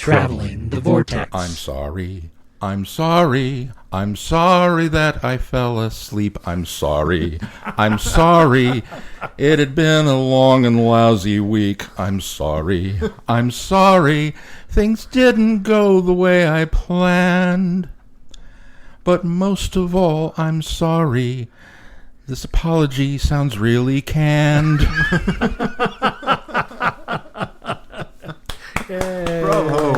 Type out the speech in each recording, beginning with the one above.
Traveling the Vortex. I'm sorry. I'm sorry. I'm sorry that I fell asleep. I'm sorry. I'm sorry. It had been a long and lousy week. I'm sorry. I'm sorry. Things didn't go the way I planned. But most of all, I'm sorry. This apology sounds really canned. Bravo.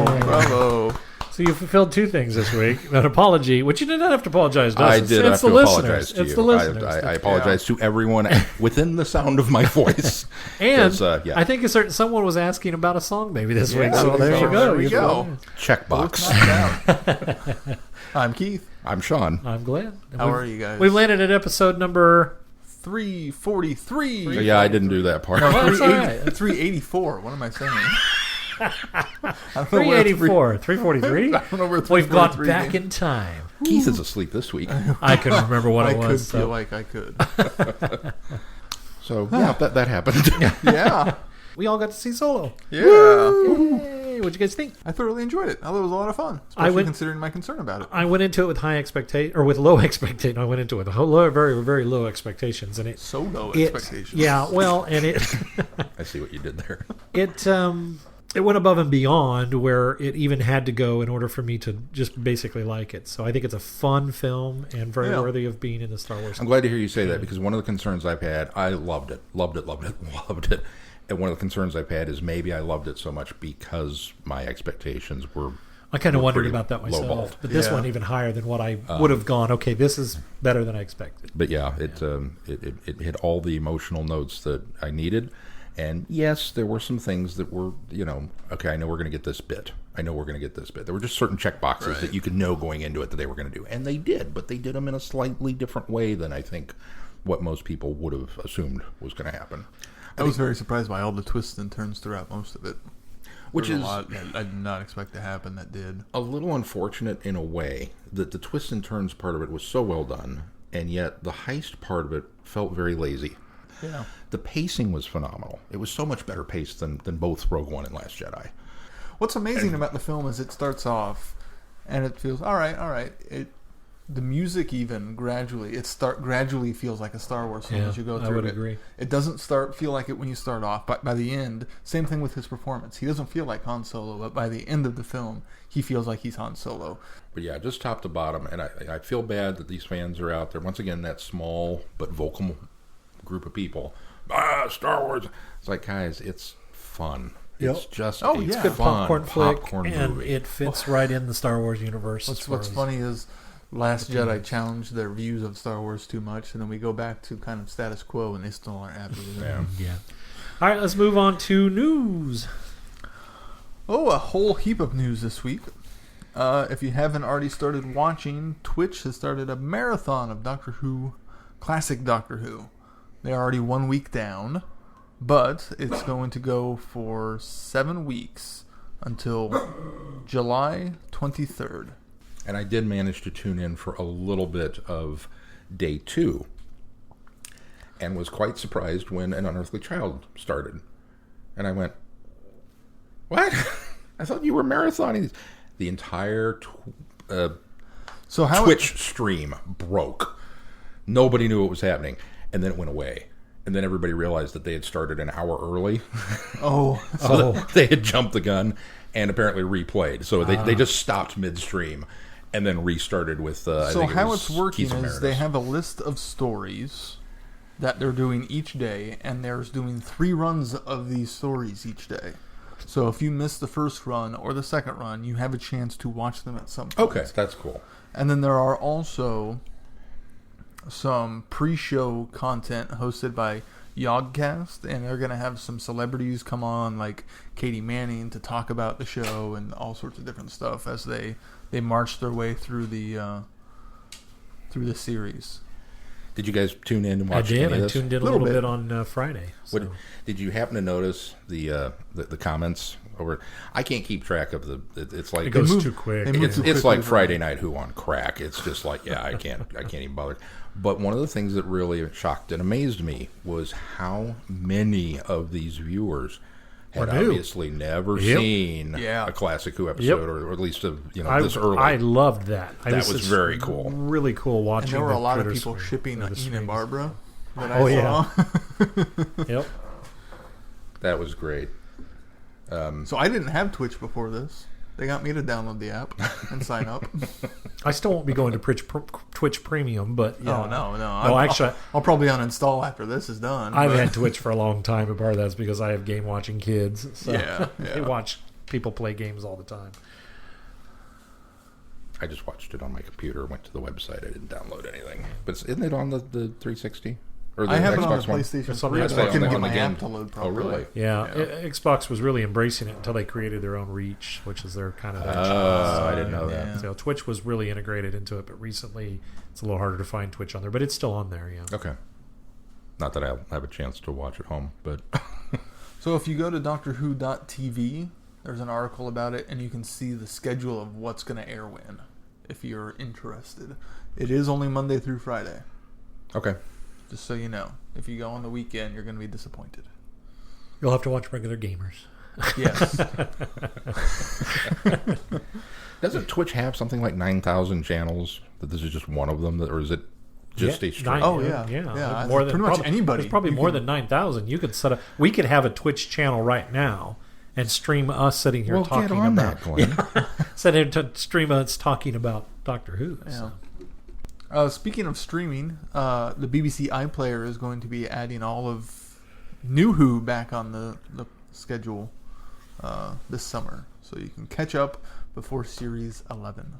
So you fulfilled two things this week. An apology, which you did not have to apologize to us. I did have to apologize to you. It's the listeners. I apologize to everyone within the sound of my voice. And I think someone was asking about a song maybe this week. So there you go. There we go. Checkbox. I'm Keith. I'm Shaun. I'm Glenn. How are you guys? We've landed at episode number 343. Yeah, I didn't do that part. No, that's all right. 384. What am I saying? 384, 343. I don't know where We've gone 343 back came. in time. Keith is asleep this week. I couldn't remember what it was. I could so. feel like I could. So, yeah, that happened. Yeah. We all got to see Solo. Yeah. Yay! What'd you guys think? I thoroughly enjoyed it. I thought it was a lot of fun, especially considering my concern about it. I went into it with high expectation, or with low expectation. I went into it with low, very, very low expectations, and it So low expectations. Yeah, well, and it I see what you did there. it went above and beyond where it even had to go in order for me to just basically like it. So I think it's a fun film and very worthy of being in the Star Wars. I'm glad to hear you say that, because one of the concerns I've had, I loved it. And one of the concerns I've had is maybe I loved it so much because my expectations were I kind of wondered pretty about that myself, lowballed. but this one even higher than what I would have gone. Okay, this is better than I expected. But yeah, it hit all the emotional notes that I needed. And yes, there were some things that were, okay, I know we're going to get this bit. There were just certain check boxes that you could know going into it that they were going to do. And they did, but they did them in a slightly different way than I think what most people would have assumed was going to happen. I was very surprised by all the twists and turns throughout most of it. Which is a lot that I did not expect to happen that did. A little unfortunate in a way that the twists and turns part of it was so well done, and yet the heist part of it felt very lazy. Yeah. The pacing was phenomenal. It was so much better paced than both Rogue One and Last Jedi. What's amazing about the film is it starts off and it feels all right. The music even gradually feels like a Star Wars film as you go through it. I would agree. It doesn't feel like it when you start off, but by the end, same thing with his performance. He doesn't feel like Han Solo, but by the end of the film, he feels like he's Han Solo. But yeah, just top to bottom, and I feel bad that these fans are out there. Once again, that small but vocal group of people. Star Wars. It's like, guys, it's fun. Yep. It's just It's a good popcorn flick, and movie. it fits right in the Star Wars universe. What's funny is Last Jedi challenged their views of Star Wars too much, and then we go back to kind of status quo, and they still aren't happy with it. Yeah. All right, let's move on to news. Oh, a whole heap of news this week. If you haven't already started watching, Twitch has started a marathon of Doctor Who, classic Doctor Who. They're already 1 week down, but it's going to go for 7 weeks until July 23rd. And I did manage to tune in for a little bit of day 2 and was quite surprised when An Unearthly Child started. And I went, what? I thought you were marathoning these. The entire Twitch stream broke. Nobody knew what was happening. And then it went away. And then everybody realized that they had started an hour early. So they had jumped the gun and apparently replayed. So they just stopped midstream and then restarted with so how it's working is they have a list of stories that they're doing each day, and they're doing 3 runs of these stories each day. So if you miss the first run or the second run, you have a chance to watch them at some point. Okay, that's cool. And then there are also some pre-show content hosted by Yogcast, and they're going to have some celebrities come on, like Katie Manning, to talk about the show and all sorts of different stuff as they march their way through the series. Did you guys tune in and watch? I did. I tuned in a little bit on Friday. So. Did you happen to notice the comments over? I can't keep track of it's like it goes too quick. It's like Friday Night Who on crack. It's just like I can't even bother. But one of the things that really shocked and amazed me was how many of these viewers had Or new. obviously never Yep. seen Yeah. a Classic Who episode, Yep. or at least this early. I loved that. That was very cool. Really cool watching. And there were a lot of Critter people screen- shipping or the Ian screens. and Barbara that Oh, I yeah. saw. Yep. That was great. So I didn't have Twitch before this. They got me to download the app and sign up. I still won't be going to Twitch Premium, but yeah. Oh, no. No, actually, I'll probably uninstall after this is done. I've but- had Twitch for a long time, and part of that's because I have game watching kids. So Yeah, they yeah. watch people play games all the time. I just watched it on my computer. Went to the website. I didn't download anything. But isn't it on the 360 or the I have it on Xbox the One? PlayStation It's on 3. the but Xbox I couldn't One get my again. app to load Oh, properly. really? Yeah, Yeah. Xbox was really embracing it until they created their own Reach, which is their kind of their Oh, I didn't know that. Yeah. So Twitch was really integrated into it, but recently it's a little harder to find Twitch on there, but it's still on there. Yeah. Okay. Not that I'll have a chance to watch at home, but So if you go to DoctorWho.tv, there's an article about it, and you can see the schedule of what's going to air when, if you're interested. It is only Monday through Friday, okay. just so you know. If you go on the weekend, you're going to be disappointed. You'll have to watch regular gamers. Yes. Doesn't Twitch have something like 9,000 channels? That this is just one of them, or is it just a stream? Oh, yeah. yeah. Yeah, pretty much anybody. There's probably You more can- than 9,000. You could set up. We could have a Twitch channel right now and stream us sitting here Well, talking get on about. that, Glenn. Set here to stream us talking about Doctor Who. Yeah. So. Speaking of streaming, the BBC iPlayer is going to be adding all of New Who back on the schedule this summer. So you can catch up before Series 11.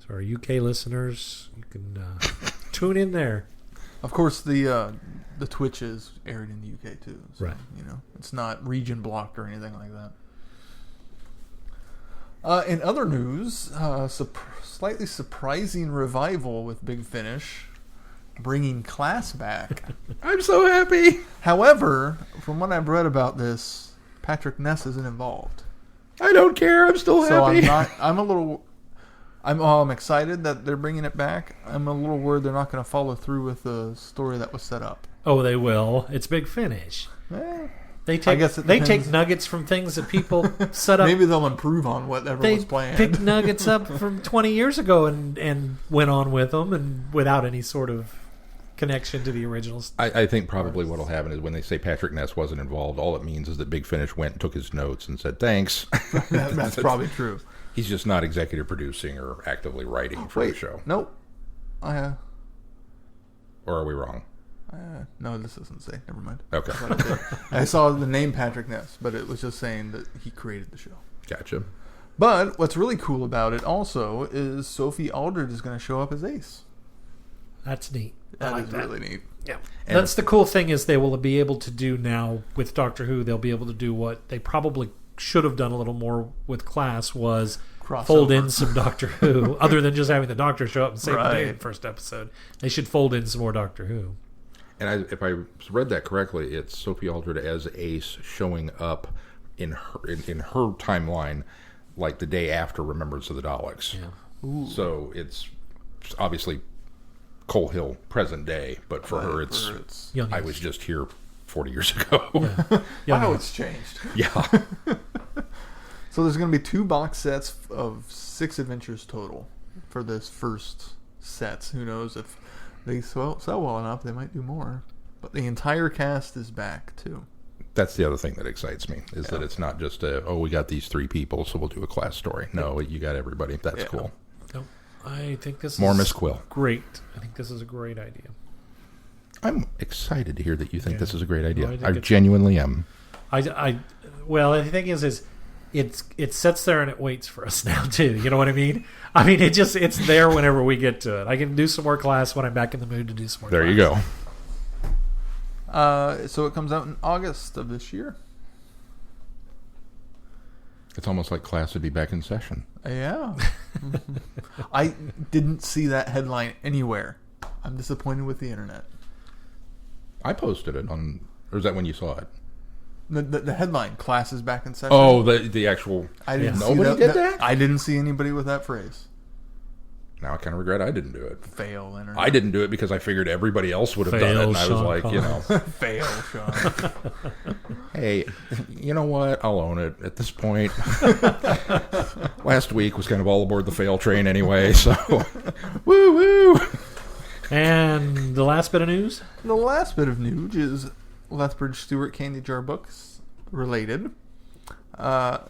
So our UK listeners, you can tune in there. Of course, the Twitch is aired in the UK too. So, Right. You know, it's not region blocked or anything like that. In other news, slightly surprising revival with Big Finish, bringing Class back. I'm so happy. However, from what I've read about this, Patrick Ness isn't involved. I don't care. I'm still So happy. I'm excited that they're bringing it back. I'm a little worried they're not going to follow through with the story that was set up. Oh, they will. It's Big Finish. Eh, They I take guess it they take depends. nuggets from things that people set up. maybe they'll improve on whatever They was planned. picked nuggets up from 20 years ago and went on with them and without any sort of connection to the originals. I think probably what will happen is when they say Patrick Ness wasn't involved, all it means is that Big Finish went and took his notes and said, thanks. That's probably true. He's just not executive producing or actively writing for the show. Nope. Or are we wrong? No, this doesn't say. Never mind. Okay. I saw the name Patrick Ness, but it was just saying that he created the show. Gotcha. But what's really cool about it also is Sophie Aldred is going to show up as Ace. That's neat. I That like is that. really neat. Yeah. And- That's the cool thing is they will be able to do now with Doctor Who. They'll be able to do what they probably should have done a little more with Class was Crossover. fold in some Doctor Who, other than just having the Doctor show up and save the day in Right. the first episode. They should fold in some more Doctor Who. And if I read that correctly, it's Sophie Aldred as Ace showing up in her timeline like the day after Remembrance of the Daleks. Yeah. So it's obviously Coal Hill present day, but for her it's Young I Ace. was just here 40 years ago. Young Wow, Ace. it's changed. Yeah. So there's going to be 2 box sets of 6 adventures total for this first set. Who knows if they sell well enough, they might do more. But the entire cast is back too. That's the other thing that excites me is that it's not just we got these 3 people, so we'll do a Class story. No, you got everybody. That's Yeah. cool. No, I think this More is Miss Quill. great. I think this is a great idea. I'm excited to hear that you think Yeah. this is a great idea. No, I think I it's- genuinely am. Well, the thing is it sits there and it waits for us now too. You know what I mean? I mean, it's there whenever we get to it. I can do some more Class when I'm back in the mood to do some more. There Class. you go. So it comes out in August of this year. It's almost like Class would be back in session. Yeah. I didn't see that headline anywhere. I'm disappointed with the internet. I posted it on, or is that when you saw it? The headline, Class is back in session. Oh, the actual. I didn't see Nobody did that? I didn't see anybody with that phrase. Now I kind of regret I didn't do it. Fail, internet. I didn't do it because I figured everybody else would have done it, and I was Shaun like, Fail, Shaun. hey, you know what? I'll own it at this point. Last week was kind of all aboard the fail train anyway, so woo woo. And the last bit of news? The last bit of news is Lethbridge-Stewart Candy Jar Books related. A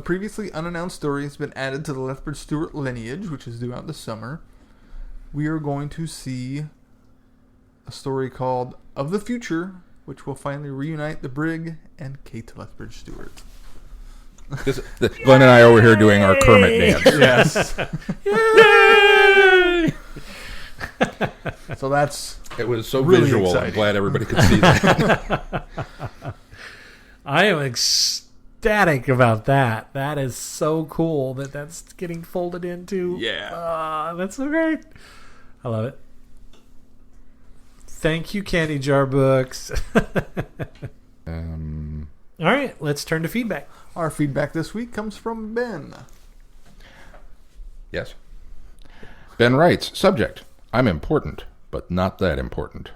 previously unannounced story has been added to the Lethbridge-Stewart lineage, which is due out this summer. We are going to see a story called Of the Future, which will finally reunite the Brig and Kate Lethbridge-Stewart. Glenn and I are over here doing our Kermit dance. Yes. Yay! So that's It was so really visual. exciting. I'm glad everybody could see that. I am ecstatic about that. That is so cool that that's getting folded into. Yeah. That's so great. I love it. Thank you, Candy Jar Books. All right, let's turn to feedback. Our feedback this week comes from Ben. Yes. Ben writes, subject, I'm important, but not that important.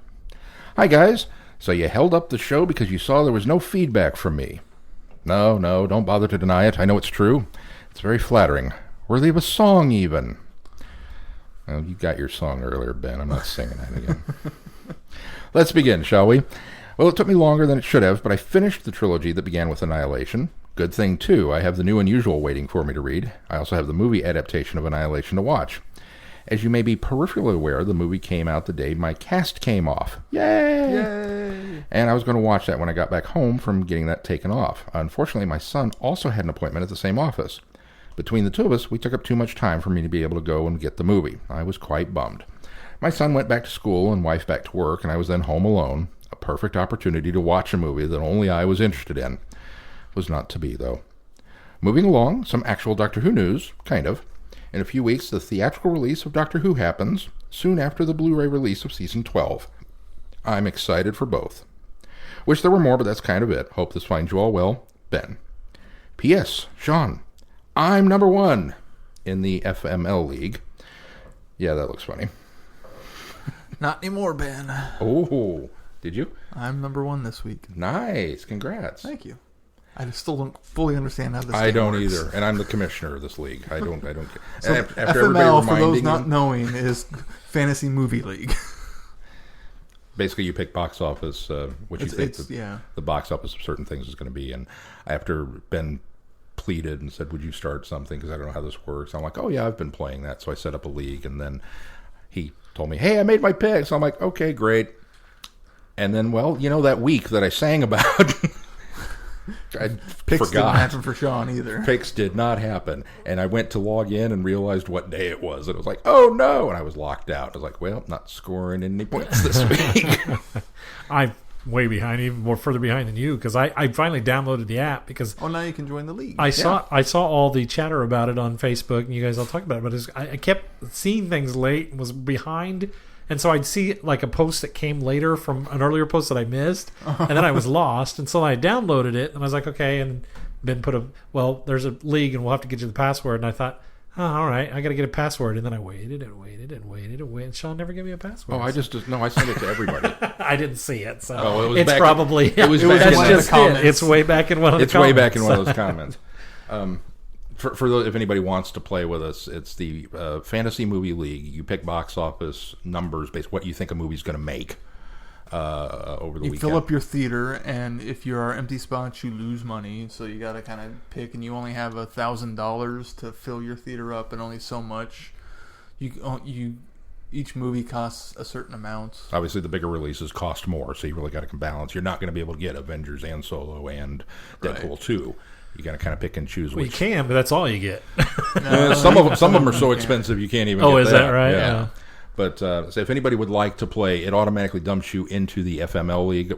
Hi, guys. So you held up the show because you saw there was no feedback from me. No, don't bother to deny it. I know it's true. It's very flattering. Worthy of a song, even. Well, you got your song earlier, Ben. I'm not singing that again. Let's begin, shall we? Well, it took me longer than it should have, but I finished the trilogy that began with Annihilation. Good thing, too. I have the new Unusual waiting for me to read. I also have the movie adaptation of Annihilation to watch. As you may be peripherally aware, the movie came out the day my cast came off. Yay! Yay! And I was going to watch that when I got back home from getting that taken off. Unfortunately, my son also had an appointment at the same office. Between the two of us, we took up too much time for me to be able to go and get the movie. I was quite bummed. My son went back to school and wife back to work, and I was then home alone. A perfect opportunity to watch a movie that only I was interested in. Was not to be, though. Moving along, some actual Doctor Who news, kind of. In a few weeks, the theatrical release of Doctor Who happens, soon after the Blu-ray release of Season 12. I'm excited for both. Wish there were more, but that's kind of it. Hope this finds you all well. Ben. P.S. Shaun, I'm number 1 in the FML League. Yeah, that looks funny. Not anymore, Ben. Oh, did you? I'm number 1 this week. Nice. Congrats. Thank you. I still don't fully understand how this I thing don't works. either, and I'm the commissioner of this league. I don't. So After FML, for those reminding not you, knowing, is Fantasy Movie League. basically you pick box office, which you think yeah. the box office of certain things is going to be. And after Ben pleaded and said, "Would you start something? Because I don't know how this works." I'm like, "Oh yeah, I've been playing that." So I set up a league, and then he told me, "Hey, I made my pick." So I'm like, "Okay, great." And then, well, that week that I sang about. I Picks didn't forgot. happen for Shaun either. Picks did not happen. And I went to log in and realized what day it was. And it was like, oh no. And I was locked out. I was like, well, not scoring any points this week. I'm way behind, even more further behind than you, because I finally downloaded the app because Oh, now you can join the league. I saw all the chatter about it on Facebook, and you guys all talk about it. But I kept seeing things late and was behind. And so I'd see like a post that came later from an earlier post that I missed, and then I was lost. And so I downloaded it, and I was like, okay. And Ben put there's a league, and we'll have to get you the password. And I thought, oh, all right, I got to get a password. And then I waited and waited and waited and waited. Shaun never gave me a password. Oh, I sent it to everybody. I didn't see it, so Oh, it was it's back- probably it was that's back in one of the just comments. it. It's way back in one of the It's comments. way back in one of those comments. For those, if anybody wants to play with us, it's the Fantasy Movie League. You pick box office numbers based on what you think a movie's going to make over the You weekend. fill up your theater, and if you are empty spots, you lose money. So you got to kind of pick, and you only have $1,000 to fill your theater up, and only so much. Each movie costs a certain amount. Obviously, the bigger releases cost more, so you really got to balance. You're not going to be able to get Avengers and Solo and Deadpool 2. You got to kind of pick and choose Well, you which. can, but that's all you get. Some of them are so expensive you can't even. Oh, get is that right? Yeah. Yeah. But so if anybody would like to play, it automatically dumps you into the FML League.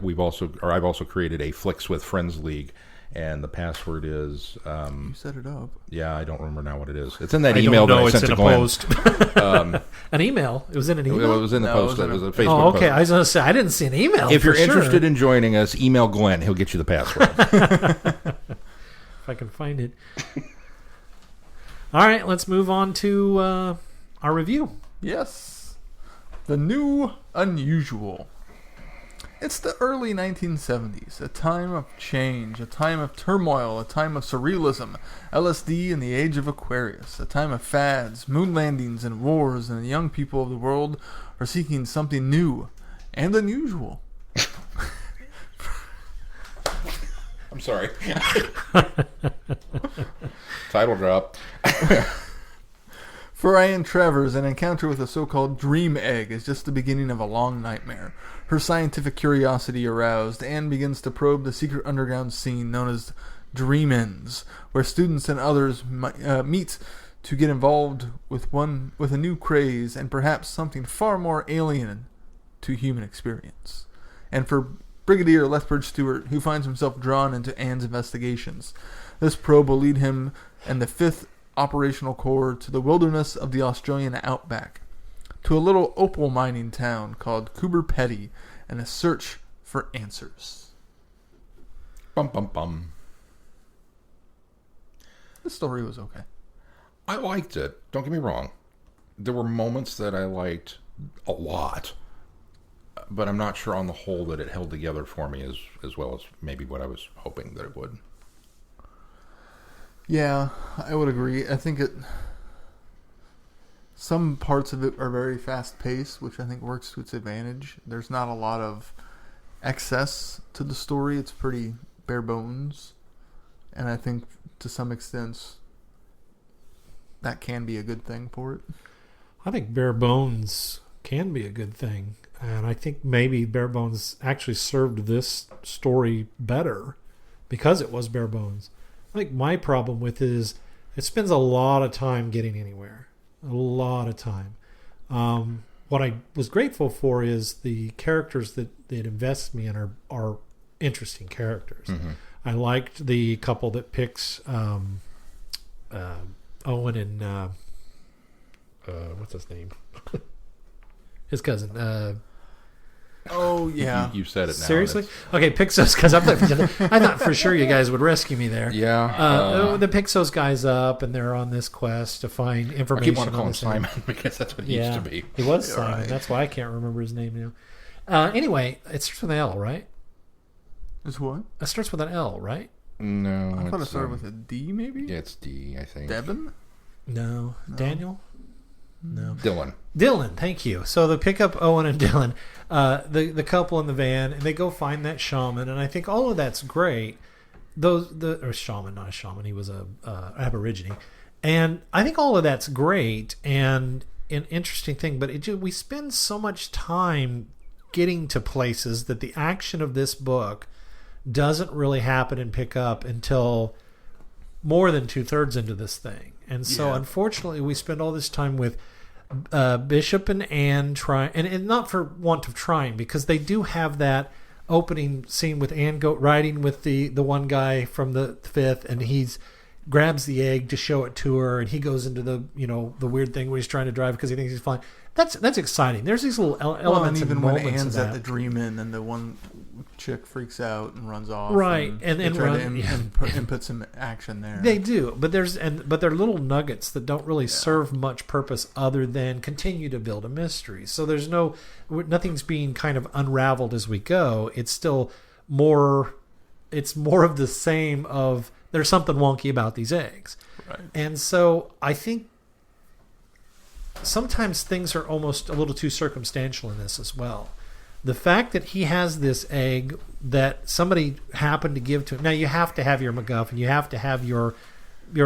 I've also created a Flicks with Friends League, and the password is. You set it up. Yeah, I don't remember now what it is. It's in that I email don't know. that I It's sent in to a Glenn. post. An email. It was in an It email. was in the No, post. it It was was in a a- Facebook Oh, okay. post. I was going to say I didn't see an email. If you're for sure. interested in joining us, email Glenn. He'll get you the password. If I can find it. All right, let's move on to our review. Yes. The New Unusual. It's the early 1970s, a time of change, a time of turmoil, a time of surrealism, LSD in the age of Aquarius, a time of fads, moon landings, and wars, and the young people of the world are seeking something new and unusual. I'm sorry. Title drop. For Anne Travers, an encounter with a so-called dream egg is just the beginning of a long nightmare. Her scientific curiosity aroused, Anne begins to probe the secret underground scene known as Dream-Ins, where students and others meet to get involved with a new craze and perhaps something far more alien to human experience. And for Brigadier Lethbridge-Stewart, who finds himself drawn into Anne's investigations, this probe will lead him and the 5th Operational Corps to the wilderness of the Australian outback, to a little opal mining town called Coober Pedy, and a search for answers. Bum, bum, bum. The story was okay. I liked it. Don't get me wrong. There were moments that I liked a lot, but I'm not sure on the whole that it held together for me as well as maybe what I was hoping that it would. Yeah, I would agree. I think some parts of it are very fast-paced, which I think works to its advantage. There's not a lot of excess to the story. It's pretty bare bones. And I think to some extent that can be a good thing for it. I think bare bones can be a good thing. And I think maybe bare bones actually served this story better because it was bare bones. I think my problem with it is it spends a lot of time getting anywhere. A lot of time. What I was grateful for is the characters that it invests me in are interesting characters. Mm-hmm. I liked the couple that picks Owen and what's his name? His cousin. Oh, yeah. You said it now. Seriously? Okay, picks those guys up. I thought for sure you guys would rescue me there. Yeah. That picks those guys up, and they're on this quest to find information. I keep wanting to call on him this Simon because that's what he used to be. He was Yeah, Simon. right. That's why I can't remember his name now. Anyway, it starts with an L, right? It's what? It starts with an L, right? No. I thought it started with a D, maybe? Yeah, it's D, I think. Devin? No. Daniel? No. Dylan, thank you. So they pick up Owen and Dylan, the couple in the van, and they go find that shaman. And I think all of that's great. Or shaman, not a shaman. He was a aborigine, and I think all of that's great and an interesting thing. But we spend so much time getting to places that the action of this book doesn't really happen and pick up until more than 2/3 into this thing. And so, unfortunately, we spend all this time with Bishop and Anne trying, and not for want of trying, because they do have that opening scene with Anne riding with the one guy from the 5th, and he's grabs the egg to show it to her, and he goes into the weird thing where he's trying to drive because he thinks he's flying. That's exciting. There's these little elements and even and when moments Anne's of at that. the dream-in and the one chick freaks out and runs off. Right, and they try to yeah. input some action there. They do, but they're little nuggets that don't really serve much purpose other than continue to build a mystery. So there's nothing's being kind of unraveled as we go. It's still more. It's more of the same. Of there's something wonky about these eggs, Right. and so I think sometimes things are almost a little too circumstantial in this as well. The fact that he has this egg that somebody happened to give to him. Now, you have to have your MacGuffin. You have to have your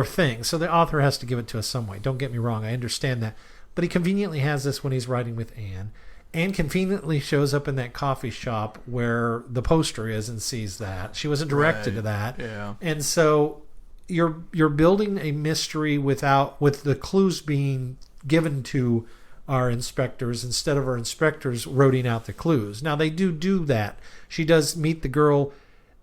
thing. So the author has to give it to us some way. Don't get me wrong. I understand that. But he conveniently has this when he's writing with Anne. Anne conveniently shows up in that coffee shop where the poster is and sees that. She wasn't directed to that. Yeah. And so you're building a mystery with the clues being given to our inspectors instead of our inspectors roading out the clues. Now, they do that. She does meet the girl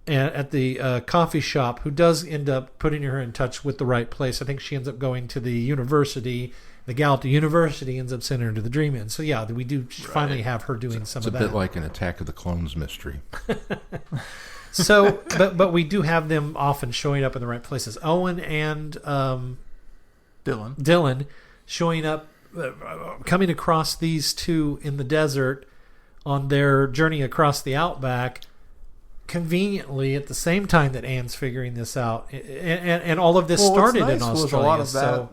at the coffee shop who does end up putting her in touch with the right place. I think she ends up going to the university. The gal at the university ends up sending her to the Dream-In. So, yeah, we do finally have her doing some of that. It's a bit like an Attack of the Clones mystery. So, but we do have them often showing up in the right places. Owen and Dylan Dylan showing up coming across these two in the desert on their journey across the outback, conveniently at the same time that Anne's figuring this out, and all of this started in Australia. Was a lot of that,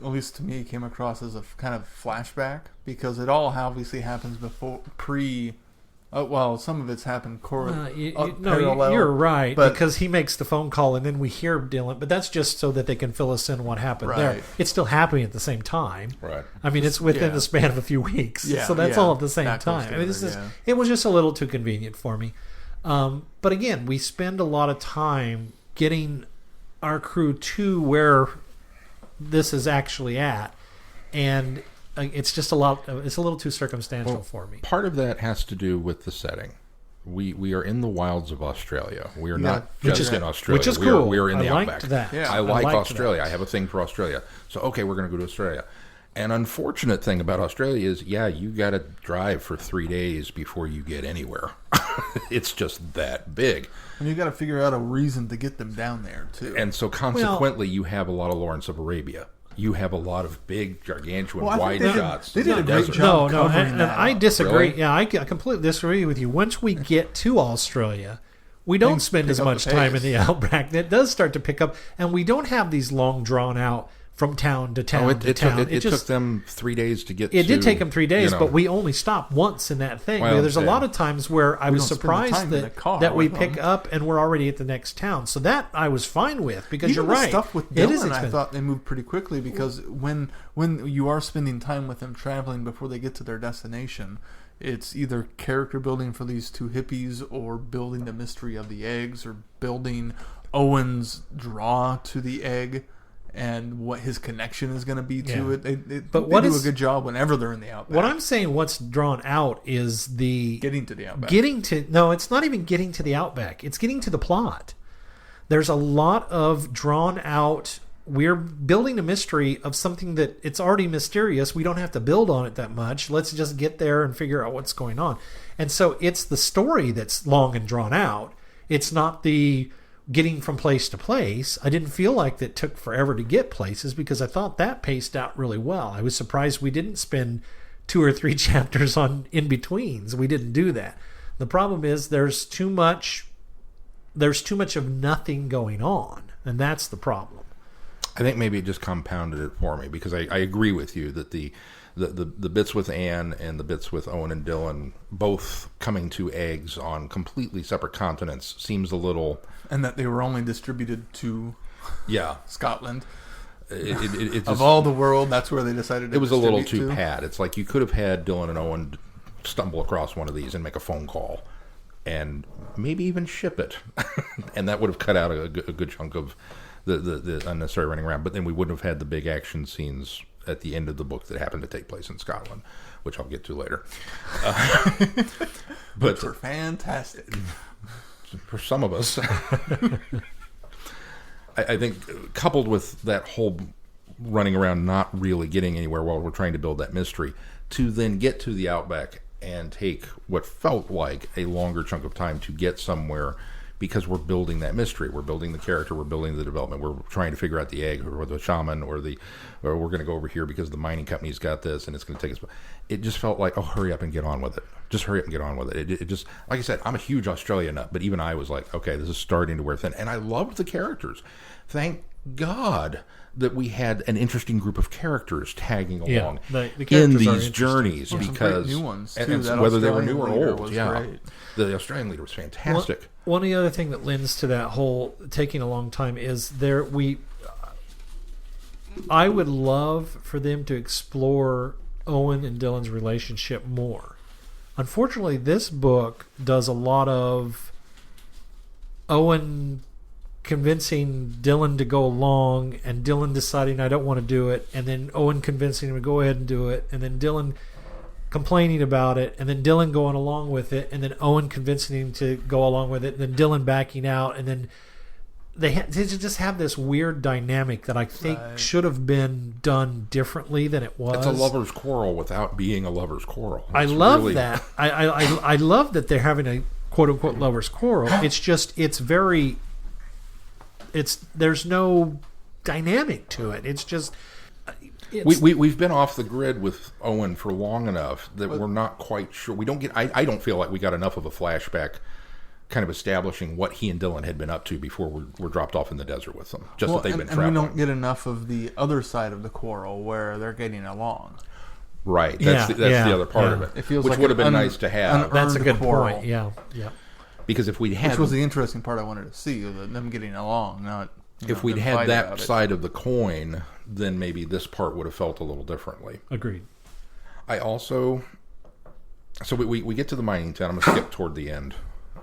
at least to me, came across as a kind of flashback, because it all obviously happens before some of it's happened parallel. You're right, because he makes the phone call and then we hear Dylan, but that's just so that they can fill us in what happened there. It's still happening at the same time. Right. I mean, it's within the span of a few weeks, so that's all at the same time. I mean, it was just a little too convenient for me. But again, we spend a lot of time getting our crew to where this is actually at, and it's just it's a little too circumstantial for me. Part of that has to do with the setting. We are in the wilds of Australia. We are not just in Australia. Which is cool. We are in the liked outback. That. Yeah. I like Australia. I have a thing for Australia. So, okay, we're going to go to Australia. An unfortunate thing about Australia is, you got to drive for 3 days before you get anywhere. It's just that big. And you got to figure out a reason to get them down there, too. And so, consequently, you have a lot of Lawrence of Arabia. You have a lot of big, gargantuan, wide shots. They did a great job covering and that. I disagree. Really? Yeah, I completely disagree with you. Once we get to Australia, we don't spend as much time in the outback. It does start to pick up, and we don't have these long, drawn-out from town to town to town. It took them 3 days to get. It did take them 3 days, but we only stopped once in that thing. There's a lot of times where I was surprised that we pick up and we're already at the next town. So that I was fine with, because Even you're right. The stuff with Dylan, I thought they moved pretty quickly, because when you are spending time with them traveling before they get to their destination, it's either character building for these two hippies, or building the mystery of the eggs, or building Owen's draw to the egg, and what his connection is going to be to it. They do a good job whenever they're in the outback. What I'm saying, what's drawn out is the getting to the outback. No, it's not even getting to the outback. It's getting to the plot. There's a lot of drawn out. We're building a mystery of something that it's already mysterious. We don't have to build on it that much. Let's just get there and figure out what's going on. And so it's the story that's long and drawn out. It's not the getting from place to place. I didn't feel like that took forever to get places, because I thought that paced out really well. I was surprised we didn't spend 2 or 3 chapters on in-betweens. We didn't do that. The problem is there's too much of nothing going on, and that's the problem. I think maybe it just compounded it for me, because I agree with you that the bits with Anne and the bits with Owen and Dylan both coming to eggs on completely separate continents seems a little... And that they were only distributed to Scotland. It just, of all the world, that's where they decided to It was a little too pat. It's like you could have had Dylan and Owen stumble across one of these and make a phone call and maybe even ship it. And that would have cut out a good chunk of the unnecessary running around. But then we wouldn't have had the big action scenes at the end of the book that happened to take place in Scotland, which I'll get to later. But were fantastic. For some of us. I think coupled with that whole running around not really getting anywhere while we're trying to build that mystery, to then get to the outback and take what felt like a longer chunk of time to get somewhere, because we're building that mystery, we're building the character, we're building the development, we're trying to figure out the egg or the shaman or we're going to go over here because the mining company's got this and it's going to take us. It just felt like, hurry up and get on with it. Just hurry up and get on with it. It just, like I said, I'm a huge Australia nut, but even I was like, okay, this is starting to wear thin. And I loved the characters. Thank God that we had an interesting group of characters tagging along the in these journeys, because new ones too, and whether they were new or old. Great. The Australian leader was fantastic. One of the other thing that lends to that whole taking a long time is I would love for them to explore Owen and Dylan's relationship more. Unfortunately, this book does a lot of Owen convincing Dylan to go along, and Dylan deciding I don't want to do it, and then Owen convincing him to go ahead and do it, and then Dylan complaining about it, and then Dylan going along with it, and then Owen convincing him to go along with it, and then Dylan backing out, and then they just have this weird dynamic that I think should have been done differently than it was. It's a lover's quarrel without being a lover's quarrel. I love that. I love that they're having a quote unquote lover's quarrel. It's just there's no dynamic to it. It's just We've been off the grid with Owen for long enough that we're not quite sure. We don't get. I don't feel like we got enough of a flashback, kind of establishing what he and Dylan had been up to before we're dropped off in the desert with them. Just that they've been traveling. And we don't get enough of the other side of the quarrel where they're getting along. Right. That's the other part of it. It feels which like would have been nice to have. That's a good quarrel. point. Yeah. Because if we had, which was the interesting part I wanted to see, them getting along, not. If we'd had that side of the coin, then maybe this part would have felt a little differently. Agreed. I also... So we get to the mining town. I'm going to skip toward the end.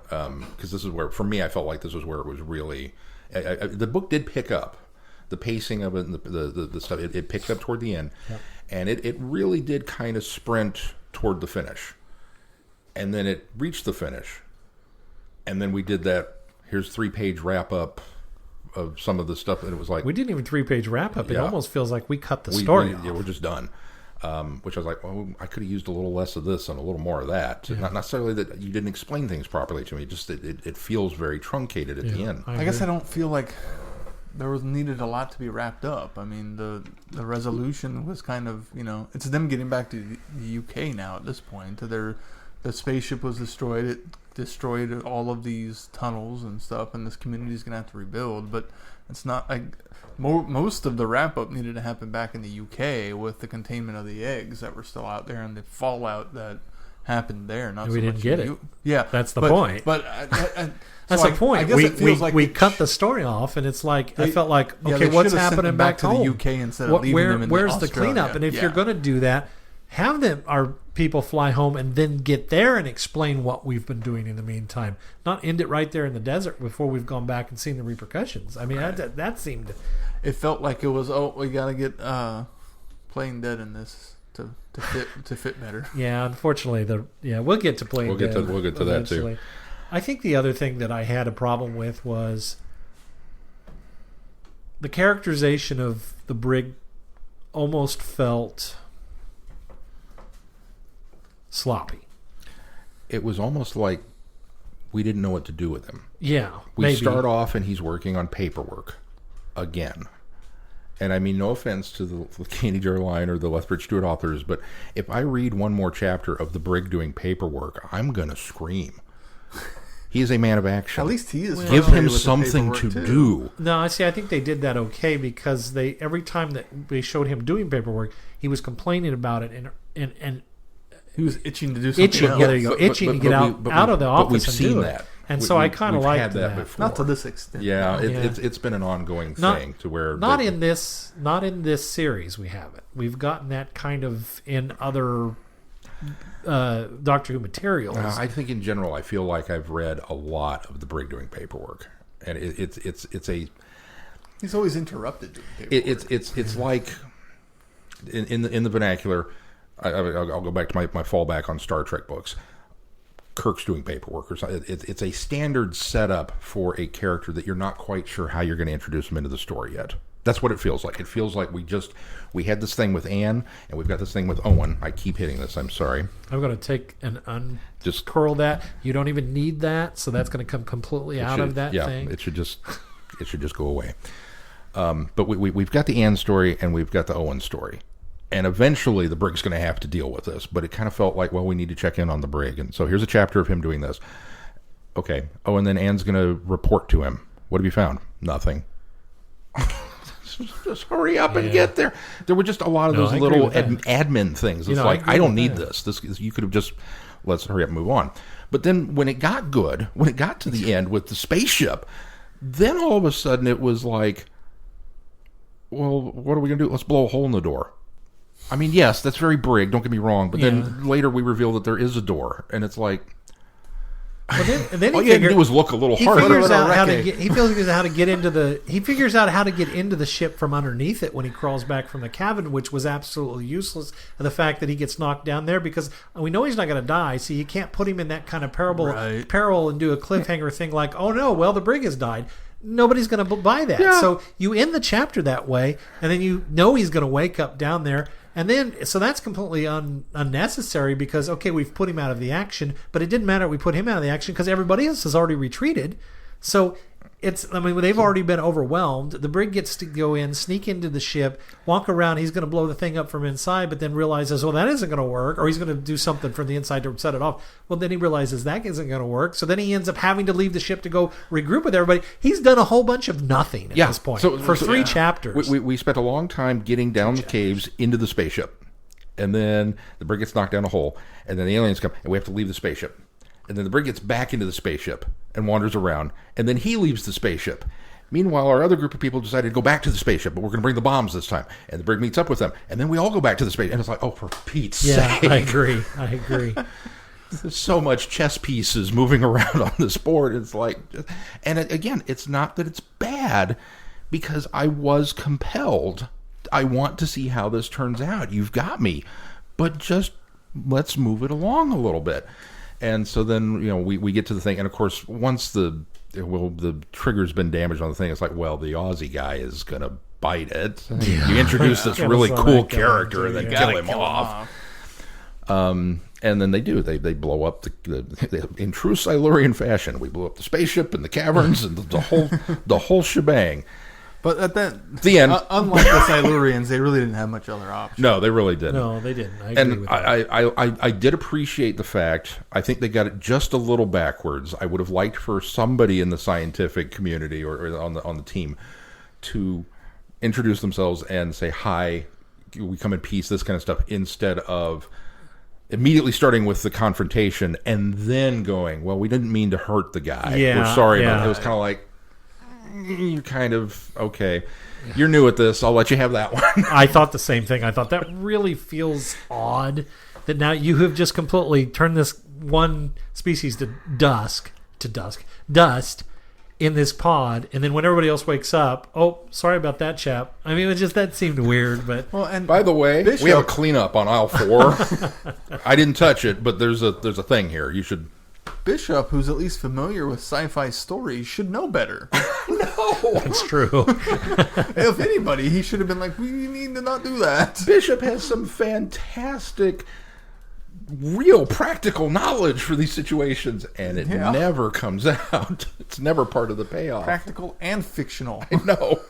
Because this is where, for me, I felt like this was where it was really... the book did pick up. The pacing of it and the stuff, it picked up toward the end. Yep. And it really did kind of sprint toward the finish. And then it reached the finish. And then we did that, here's 3-page wrap-up of some of the stuff, and it was like... We didn't even 3-page wrap-up. It almost feels like we cut the story off. Yeah, we're just done. Which I was like, well, I could have used a little less of this and a little more of that. Yeah. Not necessarily that you didn't explain things properly to me, just that it feels very truncated at the end. I guess I don't feel like there was needed a lot to be wrapped up. I mean, the resolution was kind of, it's them getting back to the UK now at this point. The spaceship was destroyed. It destroyed all of these tunnels and stuff, and this community is going to have to rebuild. But it's not like most of the wrap up needed to happen back in the UK with the containment of the eggs that were still out there and the fallout that happened there. Not we so didn't much get it. Yeah, that's the point. But that's the point. I guess it feels like we cut the story off, and it's like I felt like, okay, what's happening back to home? The UK instead of leaving them in where's the cleanup? And if you're going to do that, have our people fly home and then get there and explain what we've been doing in the meantime. Not end it right there in the desert before we've gone back and seen the repercussions. I mean, that seemed... It felt like it was, we got to get Playing Dead in this to fit better. Yeah, unfortunately, we'll get to Playing Dead. We'll get to that too. I think the other thing that I had a problem with was the characterization of the brig almost felt sloppy. It was almost like we didn't know what to do with him. Yeah, we start off and he's working on paperwork again. And I mean, no offense to the Candy Jar line or the Lethbridge-Stewart authors, but if I read one more chapter of the brig doing paperwork, I'm going to scream. He is a man of action. At least he is. Give him something to do. No, I think they did that okay because every time that they showed him doing paperwork, he was complaining about it and he was itching to do something else. Yeah, there you go. Itching to get out of the office and do that. It. And so I kind of liked that. Before. Not to this extent. Yeah, it's been an ongoing thing to where not in this series we haven't. We've gotten that kind of in other Doctor Who materials. I think in general, I feel like I've read a lot of the brig doing paperwork, and it's a. He's always interrupted doing paperwork. It's like in the vernacular. I'll go back to my fallback on Star Trek books. Kirk's doing paperwork or something. It's a standard setup for a character that you're not quite sure how you're going to introduce him into the story yet. That's what it feels like. It feels like we had this thing with Anne and we've got this thing with Owen. I keep hitting this. I'm sorry. I'm going to take and uncurl that. You don't even need that, so that's going to come completely out of that thing. It should just go away. But we've got the Anne story and we've got the Owen story. And eventually the brig's going to have to deal with this. But it kind of felt like, well, we need to check in on the brig. And so here's a chapter of him doing this. Okay. Oh, and then Anne's going to report to him. What have you found? Nothing. Just hurry up and get there. There were just a lot of those little admin things. It's like, I don't need this. You could have just, let's hurry up and move on. But then when it got good, when it got to the end with the spaceship, then all of a sudden it was like, well, what are we going to do? Let's blow a hole in the door. I mean, yes, that's very brig, don't get me wrong, but then later we reveal that there is a door, and it's like... Well, then all you had to do was look a little harder. He figures out how to get into the ship from underneath it when he crawls back from the cabin, which was absolutely useless. And the fact that he gets knocked down there because we know he's not going to die, so you can't put him in that kind of peril and do a cliffhanger thing like, oh no, well the brig has died. Nobody's going to buy that. Yeah. So you end the chapter that way, and then you know he's going to wake up down there. And then, so that's completely unnecessary because, okay, we've put him out of the action, but it didn't matter we put him out of the action because everybody else has already retreated. So they've already been overwhelmed. The brig gets to go in, sneak into the ship, walk around. He's going to blow the thing up from inside, but then realizes, well, that isn't going to work, or he's going to do something from the inside to set it off. Well, then he realizes that isn't going to work. So then he ends up having to leave the ship to go regroup with everybody. He's done a whole bunch of nothing at this point for 3 chapters. We spent a long time getting down the caves into the spaceship. And then the brig gets knocked down a hole, and then the aliens come, and we have to leave the spaceship. And then the brig gets back into the spaceship and wanders around, and then he leaves the spaceship. Meanwhile, our other group of people decided to go back to the spaceship, but we're going to bring the bombs this time. And the brig meets up with them, and then we all go back to the spaceship. And it's like, oh, for Pete's sake. I agree. There's so much chess pieces moving around on this board. It's like, and again, it's not that it's bad, because I was compelled. I want to see how this turns out. You've got me, but just let's move it along a little bit. And so then, we get to the thing, and of course, once the trigger's been damaged on the thing, it's like, well, the Aussie guy is gonna bite it. You introduce this really cool character and then kill him off. And then they do. They blow up in true Silurian fashion. We blew up the spaceship and the caverns and the whole shebang. But at the end, unlike the Silurians, they really didn't have much other option. No, they really didn't. No, they didn't. I agree with that. I did appreciate the fact. I think they got it just a little backwards. I would have liked for somebody in the scientific community or on the team to introduce themselves and say, "Hi, we come in peace," this kind of stuff, instead of immediately starting with the confrontation and then going, "Well, we didn't mean to hurt the guy. We're sorry about it." It was kind of like, you're kind of okay. You're new at this. I'll let you have that one. I thought the same thing. I thought that really feels odd that now you have just completely turned this one species to dust in this pod, and then when everybody else wakes up, oh, sorry about that, chap. I mean, that seemed weird, but and by the way, Bishop, we have a cleanup on aisle 4. I didn't touch it, but there's a thing here. You should. Bishop, who's at least familiar with sci-fi stories, should know better. No, that's true. If anybody, he should have been like, we need to not do that. Bishop has some fantastic, real practical knowledge for these situations, and it never comes out. It's never part of the payoff. Practical and fictional. I know.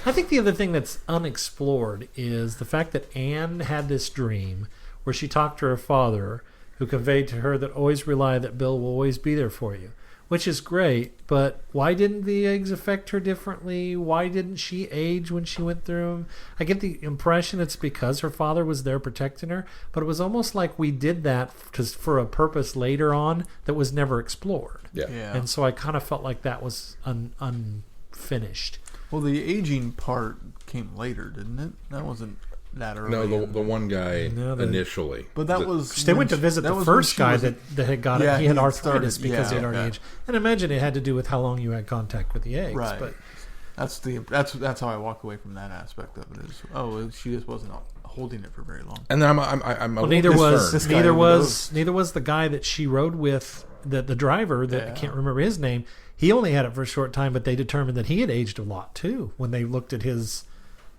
I think the other thing that's unexplored is the fact that Anne had this dream where she talked to her father, who conveyed to her that always rely that Bill will always be there for you, which is great, but why didn't the eggs affect her differently? Why didn't she age when she went through them? I get the impression it's because her father was there protecting her, but it was almost like we did that for a purpose later on that was never explored. Yeah. And so I kind of felt like that was unfinished. Well, the aging part came later, didn't it? That wasn't that early. No, the one guy initially. But that was... They went to visit the first guy that had got it. He had arthritis because he had already aged. And imagine it had to do with how long you had contact with the eggs. Right. But that's how I walk away from that aspect of it. Is she just wasn't holding it for very long. And then I'm well, neither was the guy that she rode with, the driver that I can't remember his name. He only had it for a short time, but they determined that he had aged a lot too when they looked at his.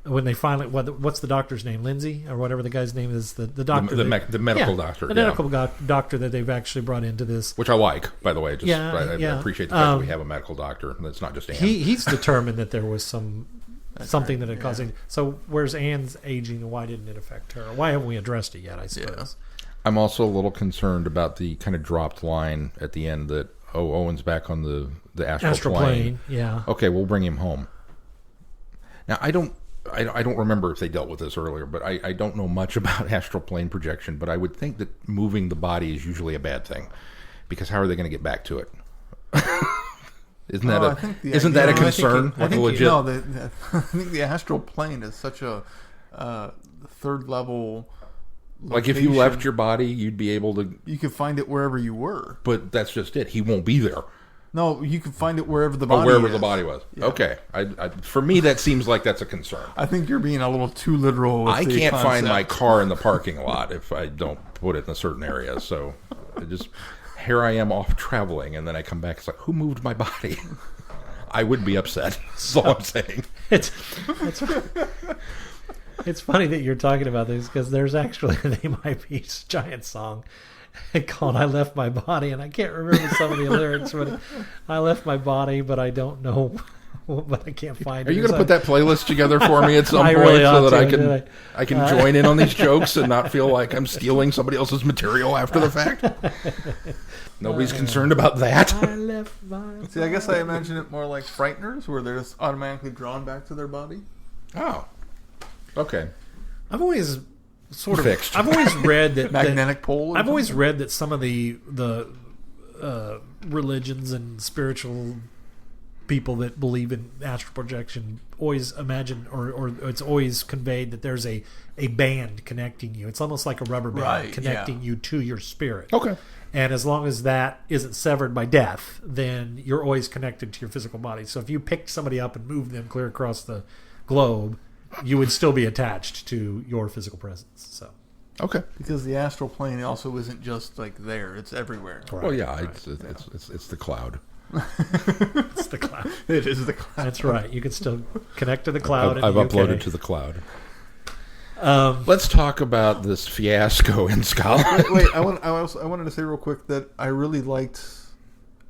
When they finally, what's the doctor's name? Lindsay or whatever the guy's name is, the doctor, the medical doctor, the medical doctor that they've actually brought into this, which I like, by the way. I appreciate the fact that we have a medical doctor. That's not just Anne. He's determined that there was something that had caused it. So where's Anne's aging, and why didn't it affect her? Why haven't we addressed it yet? I suppose. I'm also a little concerned about the kind of dropped line at the end that Owen's back on the astral plane. Yeah. Okay, we'll bring him home. Now I don't remember if they dealt with this earlier, but I don't know much about astral plane projection, but I would think that moving the body is usually a bad thing, because how are they going to get back to it? Isn't that a concern? I think the astral plane is such a third level location. Like if you left your body, you'd be able to... You could find it wherever you were. But that's just it. He won't be there. No, you can find it wherever the body the body was. Yeah. Okay. For me, that seems like that's a concern. I think you're being a little too literal with I can't find my car in the parking lot if I don't put it in a certain area. So here I am off traveling, and then I come back. It's like, who moved my body? I would be upset. That's all I'm saying. It's funny that you're talking about this, because there's actually, they might be giant song. called "I Left My Body," and I can't remember some of the lyrics. But I left my body, but I don't know. But I can't find it. Are you going to put that playlist together for me at some point really so that ought I can join in on these jokes and not feel like I'm stealing somebody else's material after the fact? Nobody's concerned about that. I left my See, I guess I imagine it more like Frighteners, where they're just automatically drawn back to their body. Oh, okay. I've always Fixed. I've always read that Magnetic pole. I've always read that some of the religions and spiritual people that believe in astral projection always imagine, or it's always conveyed that there's a band connecting you. It's almost like a rubber band connecting you to your spirit. Okay. And as long as that isn't severed by death, then you're always connected to your physical body. So if you picked somebody up and moved them clear across the globe, you would still be attached to your physical presence. So, Okay. Because the astral plane also isn't just like there; it's everywhere. right, Well, yeah, right. it's the cloud. It's the cloud. It is the cloud. That's right. You can still connect to the cloud. I've in the uploaded UK. to the cloud. Let's talk about this fiasco in Scotland. Wait, I wanted to say real quick that I really liked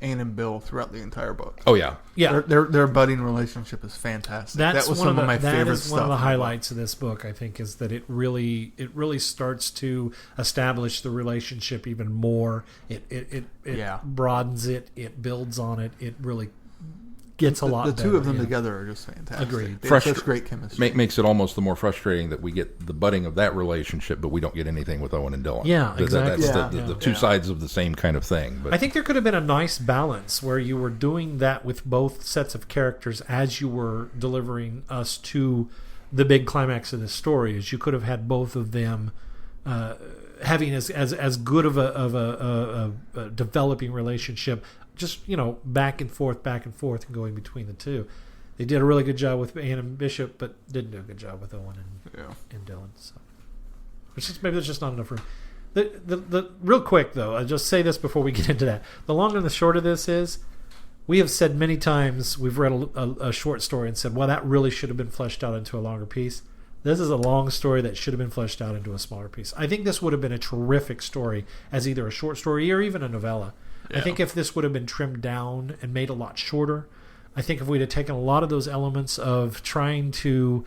Anne and Bill throughout the entire book. Oh, yeah. Yeah, Their budding relationship is fantastic. that's that was one some of my that favorite is stuff. one of the in book. highlights of this book. I think is that it really starts to establish the relationship even more. It Yeah. broadens it. It builds on it. It really gets a lot. The better, two of them yeah. together are just fantastic. Agreed. They have such great chemistry. Makes it almost the more frustrating that we get the budding of that relationship, but we don't get anything with Owen and Dylan. Yeah, exactly. That's Yeah. the two sides of the same kind of thing. But I think there could have been a nice balance where you were doing that with both sets of characters as you were delivering us to the big climax of the story. Is you could have had both of them having as good of a developing relationship, just back and forth, and going between the two. They did a really good job with Anne and Bishop, but didn't do a good job with Owen and Dylan. So, maybe there's just not enough room. The real quick though, I'll just say this before we get into that. The long and the short of this is, we have said many times, we've read a short story and said, well, that really should have been fleshed out into a longer piece. This is a long story that should have been fleshed out into a smaller piece. I think this would have been a terrific story as either a short story or even a novella. Yeah. I think if this would have been trimmed down and made a lot shorter, I think if we'd have taken a lot of those elements of trying to,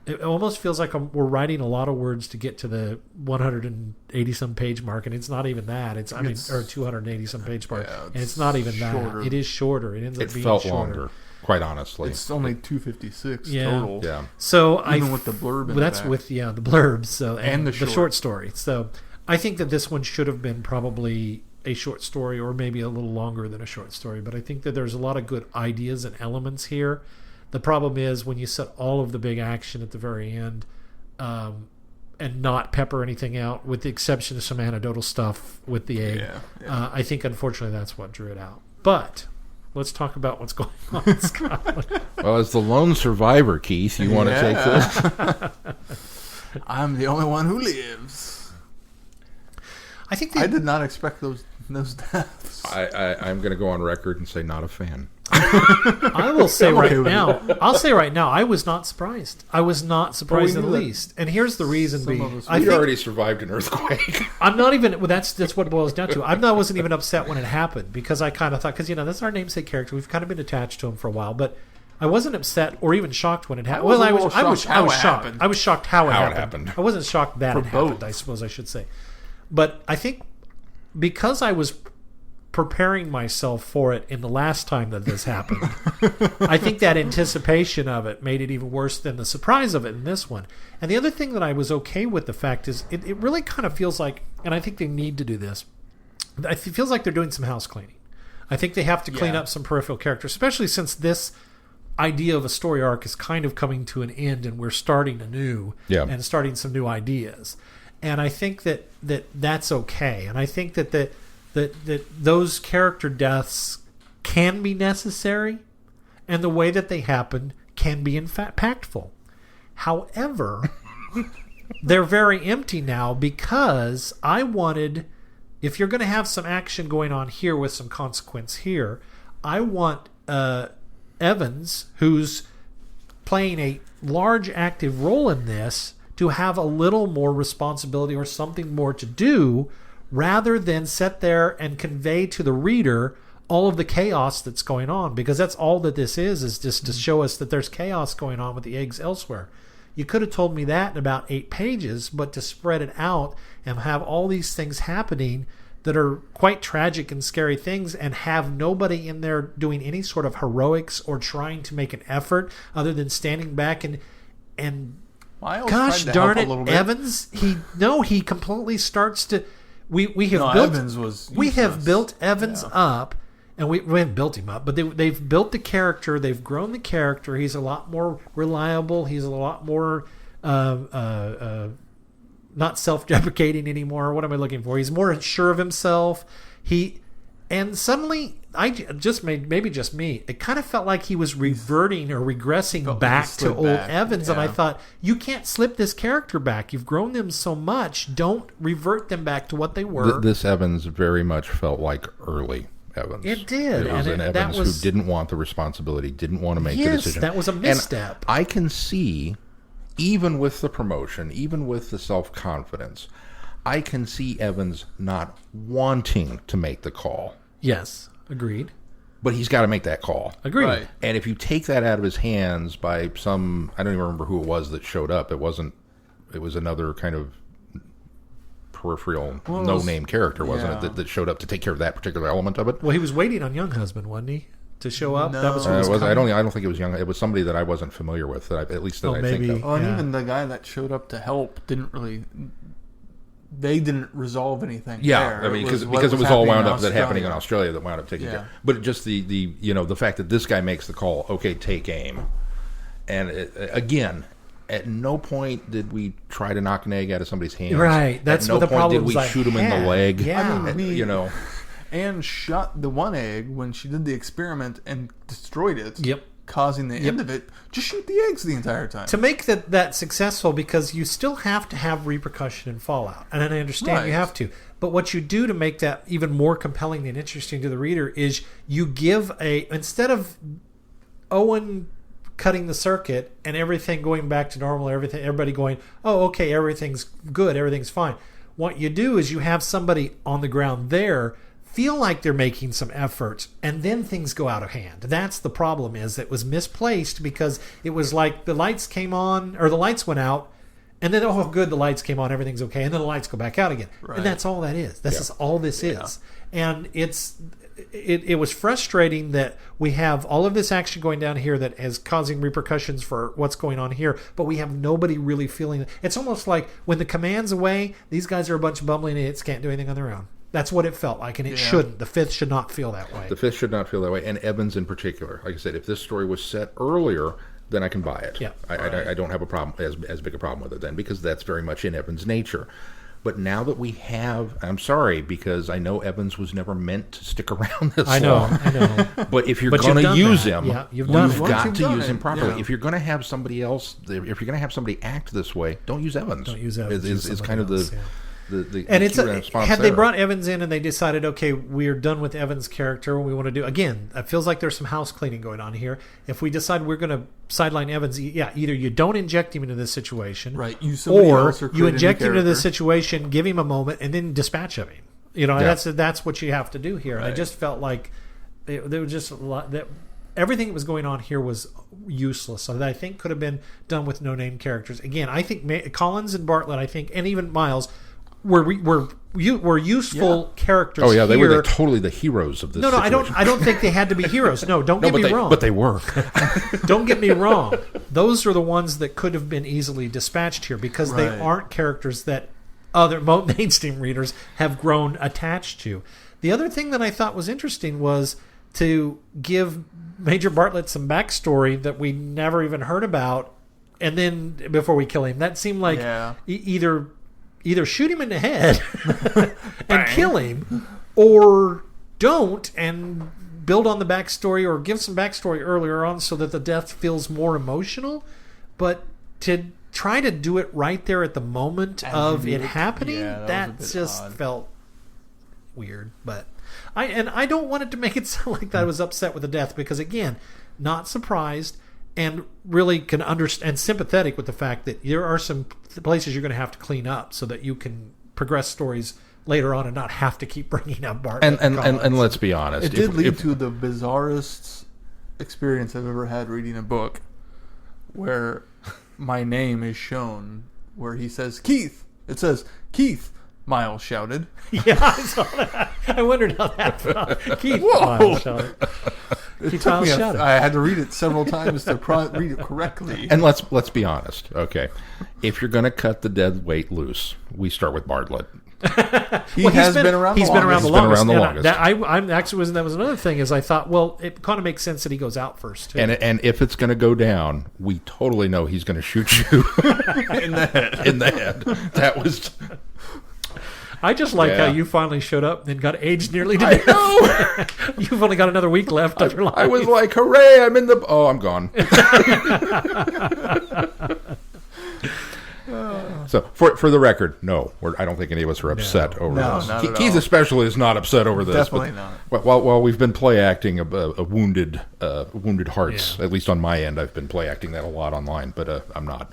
it almost feels like we're writing a lot of words to get to the 180 some page mark, and it's not even that. It's 280 some page mark, and it's not even shorter. that. It is shorter. It ends up being felt shorter. longer, quite honestly. It's only 256 Yeah. total. Yeah. So Even with the blurb in the that's back. with the blurbs. So And the short story. So I think that this one should have been probably a short story, or maybe a little longer than a short story. But I think that there's a lot of good ideas and elements here. The problem is when you set all of the big action at the very end, and not pepper anything out, with the exception of some anecdotal stuff with the egg. Yeah. I think unfortunately that's what drew it out. But let's talk about what's going on in Scotland. Well, as the lone survivor, Keith, you want to take this? I'm the only one who lives. I think I did not expect those deaths. I'm going to go on record and say not a fan. I will say I'm okay right with now. I'll say right now. I was not surprised. I was not surprised in the knew that least. And here's the reason some being. of us I We think already survived an earthquake. I'm not even. Well, that's what it boils down to. I wasn't even upset when it happened, because I kind of thought, because that's our namesake character. We've kind of been attached to him for a while, but I wasn't upset or even shocked when it happened. I was Well, a little shocked how it shocked. happened. I was shocked how it How it happened. happened. I wasn't shocked that For it happened. both. I suppose I should say, but I think because I was preparing myself for it in the last time that this happened, I think that anticipation of it made it even worse than the surprise of it in this one. And the other thing that I was okay with the fact is it really kind of feels like, and I think they need to do this, it feels like they're doing some house cleaning. I think they have to clean up some peripheral characters, especially since this idea of a story arc is kind of coming to an end and we're starting anew and starting some new ideas. And I think that's okay. And I think that those character deaths can be necessary, and the way that they happen can be impactful. However, they're very empty now, because I wanted, if you're going to have some action going on here with some consequence here, I want Evans, who's playing a large active role in this, to have a little more responsibility or something more to do, rather than sit there and convey to the reader all of the chaos that's going on, because that's all that this is just to show us that there's chaos going on with the eggs elsewhere. You could have told me that in about 8 pages, but to spread it out and have all these things happening that are quite tragic and scary things, and have nobody in there doing any sort of heroics or trying to make an effort other than standing back and Miles gosh tried to darn help a it, little bit. Evans, he completely starts to we have No, built Evans was we have useless. built Evans Yeah. up, and we haven't built him up, but they've built the character, they've grown the character. He's a lot more reliable, he's a lot more not self-deprecating anymore. What am I looking for? He's more sure of himself. And suddenly, maybe just me, it kind of felt like he was reverting or regressing Felt like back he to slipped old back. Evans. And I Yeah. thought, you can't slip this character back. You've grown them so much. Don't revert them back to what they were. This Evans very much felt like early Evans. It did, It was and an that Evans was- who didn't want the responsibility, didn't want to make the Yes, decision. that was a misstep. And I can see, even with the promotion, even with the self-confidence, I can see Evans not wanting to make the call. Yes, agreed. But he's got to make that call. Agreed. Right. And if you take that out of his hands by some, I don't even remember who it was that showed up. It was another kind of peripheral, Well, it no-name character, wasn't yeah. it, that showed up to take care of that particular element of it? Well, he was waiting on Young Husband, wasn't he, to show up? No. That was who I was coming. don't think it was young. It was somebody that I wasn't familiar with. That I maybe. think of. Oh, and Yeah. even the guy that showed up to help they didn't resolve anything. Yeah, there. I mean, It was because it was happening all wound in up that happening in Australia. Australia that wound up taking Yeah. care. But just the fact that this guy makes the call. Okay, take aim. And again, at no point did we try to knock an egg out of somebody's hand. Right, that's at no what the point problem did we was I shoot him in had. the leg. Yeah. I mean, You know. And shot the one egg when she did the experiment and destroyed it. Yep. Causing the end of it. Just shoot the eggs the entire time. To make that successful, because you still have to have repercussion and fallout, and I understand you Right. have to. But what you do to make that even more compelling and interesting to the reader is you give instead of Owen cutting the circuit and everything going back to normal, everybody going, oh, okay, everything's good, everything's fine. What you do is you have somebody on the ground there feel like they're making some effort, and then things go out of hand. That's the problem. Is it was misplaced because it was like the lights came on, or the lights went out, and then, oh, good, the lights came on, everything's okay, and then the lights go back out again. Right. And that's all that is. This is all this is. And it was frustrating that we have all of this action going down here that is causing repercussions for what's going on here, but we have nobody really feeling it. It's almost like when the command's away, these guys are a bunch of bumbling idiots, can't do anything on their own. That's what it felt like, and it shouldn't. The fifth should not feel that way. The fifth should not feel that way, and Evans in particular. Like I said, if this story was set earlier, then I can buy it. Yeah. I don't have a problem as big a problem with it then, because that's very much in Evans' nature. But now that we have, I'm sorry, because I know Evans was never meant to stick around this I know, long. I know. But if you're But going you've to done use that. him, Yeah, you've done it. Once got you've to done use him it, properly. yeah. If you're going to have somebody else, if you're going to have somebody act this way, don't use Evans. Don't use Evans, use Is somebody kind of else, the yeah. the And it's key response had they there. brought Evans in and they decided, okay, we're done with Evans' character, we want to do again. It feels like there's some house cleaning going on here. If we decide we're going to sideline Evans, either you don't inject him into this situation, Right, use somebody or else or you create a new inject him into this character. situation, give him a moment, and then dispatch of him. Yeah. That's what you have to do here. And I Right. just felt like there was just a lot that everything that was going on here was useless. So that I think could have been done with no-name characters. Again, I think Collins and Bartlett, and even Miles were useful characters. Oh yeah, they were here. totally the heroes of this. No, situation. I don't think they had to be heroes. No, don't get me wrong. But they were. Don't get me wrong. Those are the ones that could have been easily dispatched here because they Right. aren't characters that other mainstream readers have grown attached to. The other thing that I thought was interesting was to give Major Bartlett some backstory that we never even heard about, and then before we kill him, that seemed like Yeah. either shoot him in the head and kill him, or don't and build on the backstory, or give some backstory earlier on so that the death feels more emotional. But to try to do it right there at the moment of it happening, Yeah, that that was a bit just odd. felt weird. But I don't want it to make it sound like that I was upset with the death, because again, not surprised, and really can understand and sympathetic with the fact that there are some places you're going to have to clean up so that you can progress stories later on and not have to keep bringing up Bartlett. And let's be honest, It did lead to the bizarrest experience I've ever had reading a book where my name is shown, where he says, Keith. It says, Keith, Miles shouted. Yeah, I saw that. I wondered how that felt. Keith Whoa. Miles shouted. Keith Miles shouted. I had to read it several times to read it correctly. And let's be honest, okay? If you're going to cut the dead weight loose, we start with Bartlett. He's been around the longest. That was another thing is I thought, well, it kind of makes sense that he goes out first too. And if it's going to go down, we totally know he's going to shoot you in the head. In the head. That was. I just like how you finally showed up and got aged nearly to death. I know. You've only got another week left of your life. I was like, hooray! I'm in the. Oh, I'm gone. So, for the record, no, I don't think any of us are upset over this. Keith especially is not upset over this. Definitely not. While we've been play acting a wounded hearts, at least on my end, I've been play acting that a lot online, but I'm not.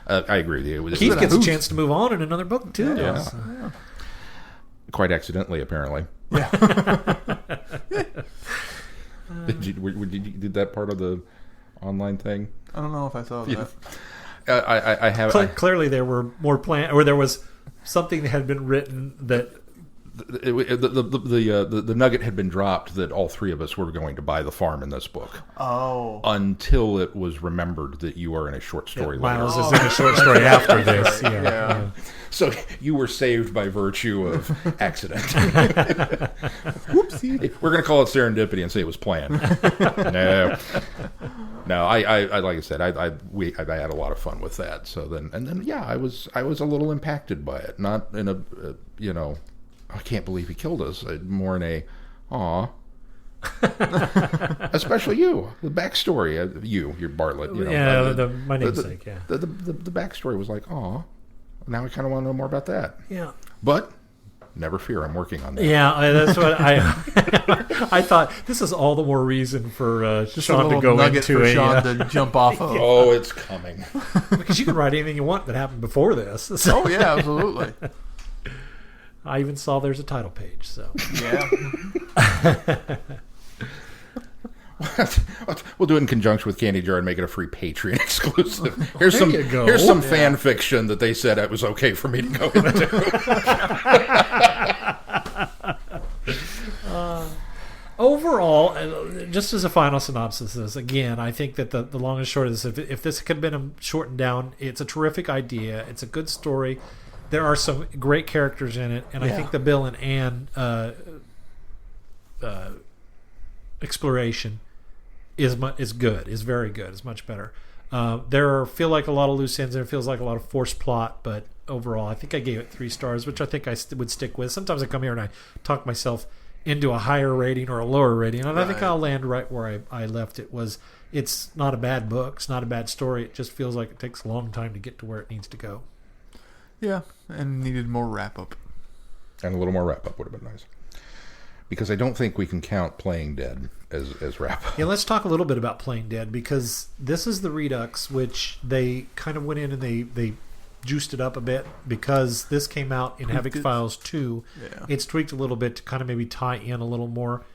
I agree with you. Keith gets a chance to move on in another book too. Yeah. Quite accidentally, apparently. Yeah. Did that part of the online thing? I don't know if I saw that. I have. Clearly, there were more plans, or there was something that had been written that the nugget had been dropped that all three of us were going to buy the farm in this book. Oh. Until it was remembered that you are in a short story. Miles is in a short story after this. Yeah. So you were saved by virtue of accident. Whoopsie. We're going to call it serendipity and say it was planned. No. I like I said, I had a lot of fun with that. So then, I was a little impacted by it. Not in a I can't believe he killed us. More in a, aw. Especially you, the backstory. You're Bartlett. My namesake. The backstory was like, aw. Now I kind of want to know more about that. Yeah. But never fear, I'm working on that. Yeah, that's what I thought. This is all the more reason for Shaun to go into for Shaun to jump off of. Oh, it's coming. Because you can write anything you want that happened before this. So. Oh yeah, absolutely. I even saw there's a title page. So yeah. We'll do it in conjunction with Candy Jar and make it a free Patreon exclusive. Here's some fan fiction that they said it was okay for me to go into. Overall, just as a final synopsis of this, again, I think that the long and short of this, if this could have been shortened down, it's a terrific idea. It's a good story. There are some great characters in it, and I think the Bill and Anne exploration is good, is very good, is much better. Feel like a lot of loose ends, and it feels like a lot of forced plot, but overall, I think I gave it 3 stars, which I think I would stick with. Sometimes I come here and I talk myself into a higher rating or a lower rating, and I think I'll land right where I left it. It's not a bad book, it's not a bad story, it just feels like it takes a long time to get to where it needs to go. Yeah, and needed more wrap-up. And a little more wrap-up would have been nice. Because I don't think we can count Playing Dead as wrap-up. Yeah, let's talk a little bit about Playing Dead, because this is the Redux, which they kind of went in and they juiced it up a bit, because this came out in Havoc Files 2. Yeah. It's tweaked a little bit to kind of maybe tie in a little more.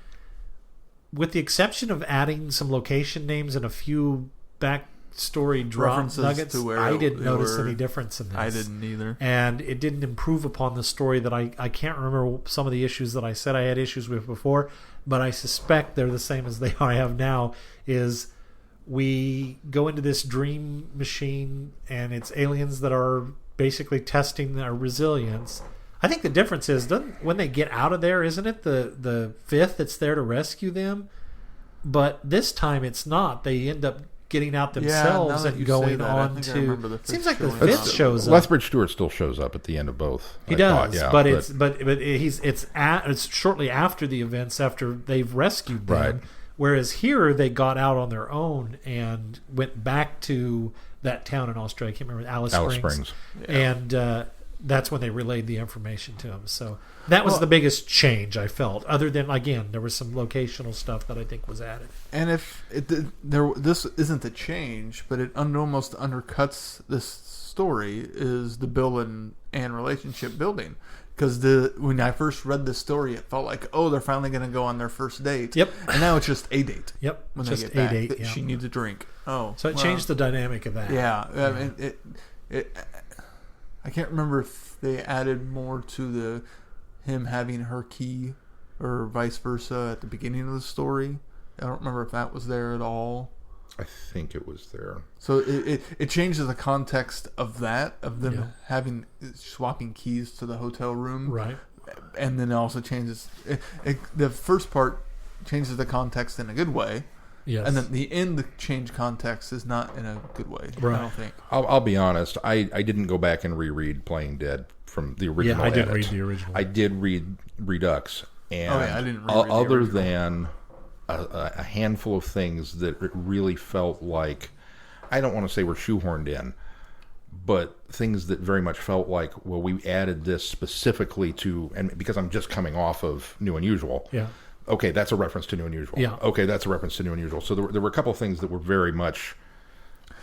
With the exception of adding some location names and a few backstory drop nuggets, I didn't notice any difference in this. I didn't either. And it didn't improve upon the story that I can't remember some of the issues that I said I had issues with before, but I suspect they're the same as I have now, is we go into this dream machine and it's aliens that are basically testing our resilience. I think the difference is, when they get out of there, isn't it the fifth that's there to rescue them? But this time it's not. They end up getting out themselves and going on to. It seems like the fifth shows up. Lethbridge-Stewart still shows up at the end of both. He does, but it's shortly after the events, after they've rescued them. Right. Whereas here they got out on their own and went back to that town in Australia. I can't remember, Alice Springs. Yeah. And that's when they relayed the information to him. So that was the biggest change I felt. Other than, again, there was some locational stuff that I think was added. And if this isn't the change, but it almost undercuts this story, is the Bill and and relationship building. Because when I first read this story, it felt like, oh, they're finally going to go on their first date. Yep. And now it's just a date. Yep. When just they get back, date. she needs a drink. Oh, so it changed the dynamic of that. Yeah. I mean, I can't remember if they added more to him having her key or vice versa at the beginning of the story. I don't remember if that was there at all. I think it was there. So it changes the context of that, of them swapping keys to the hotel room. Right. And then it also changes... the first part changes the context in a good way. Yes. And then the end change context is not in a good way, right. I don't think. I'll be honest. I didn't go back and reread Playing Dead from the original I didn't edit. read the original. I did read Redux. And I didn't reread the other original. than a handful of things that it really felt like, I don't want to say were shoehorned in, but things that very much felt like, well, we added this specifically to, and because I'm just coming off of New Unusual. Yeah. Okay, that's a reference to New Unusual. Yeah. Okay, that's a reference to New Unusual. So there were a couple of things that were very much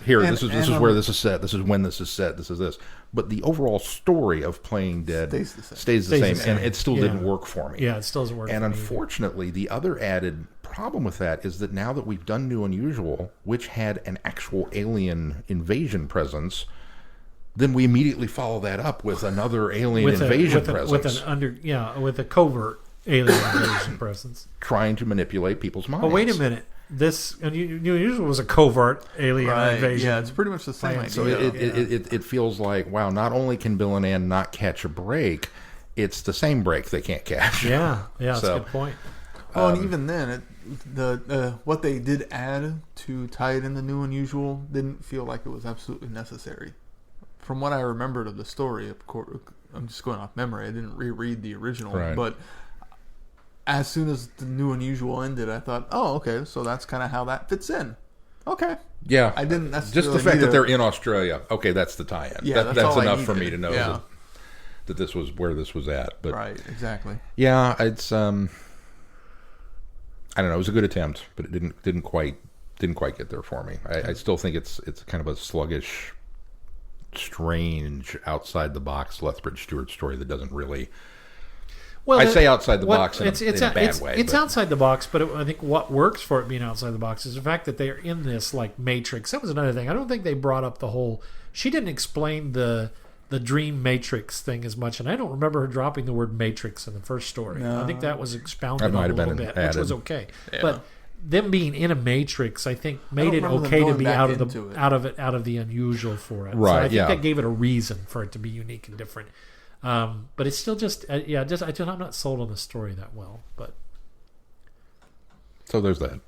here. And- this is where this is set. This is when this is set. This is this. But the overall story of Playing Dead stays the same, and it still didn't work for me. Yeah, it still doesn't work. And for me unfortunately, the other added problem with that is that now that we've done New Unusual, which had an actual alien invasion presence, then we immediately follow that up with another alien invasion presence. With a covert alien invasion presence. Trying to manipulate people's minds. But wait a minute. This New Unusual was a covert alien invasion. Yeah, it's pretty much the same idea. So it feels like, wow, not only can Bill and Ann not catch a break, it's the same break they can't catch. Yeah, that's a good point. Well, and even then, what they did add to tie it into New Unusual didn't feel like it was absolutely necessary. From what I remembered of the story, of course, I'm just going off memory. I didn't reread the original, right. But as soon as the New Unusual ended, I thought, oh, okay, so that's kind of how that fits in. Okay. Yeah. I didn't necessarily... Just the fact that they're in Australia, okay, that's the tie-in. Yeah, that's enough for me to know that this was where this was at. But right, exactly. yeah, it's I don't know, it was a good attempt, but it didn't quite get there for me. I still think it's kind of a sluggish, strange, outside the box Lethbridge-Stewart story that doesn't really... Well, I say outside the box in a bad way. It's outside the box, but I think what works for it being outside the box is the fact that they're in this like matrix. That was another thing. I don't think they brought up the whole... She didn't explain the dream matrix thing as much, and I don't remember her dropping the word matrix in the first story. No. I think that was expounded on a little bit, which was okay. Yeah. But them being in a matrix, I think, made it okay to be out of the unusual for it. Right. So I think that gave it a reason for it to be unique and different. But it's still I'm not sold on the story that well. But so there's that.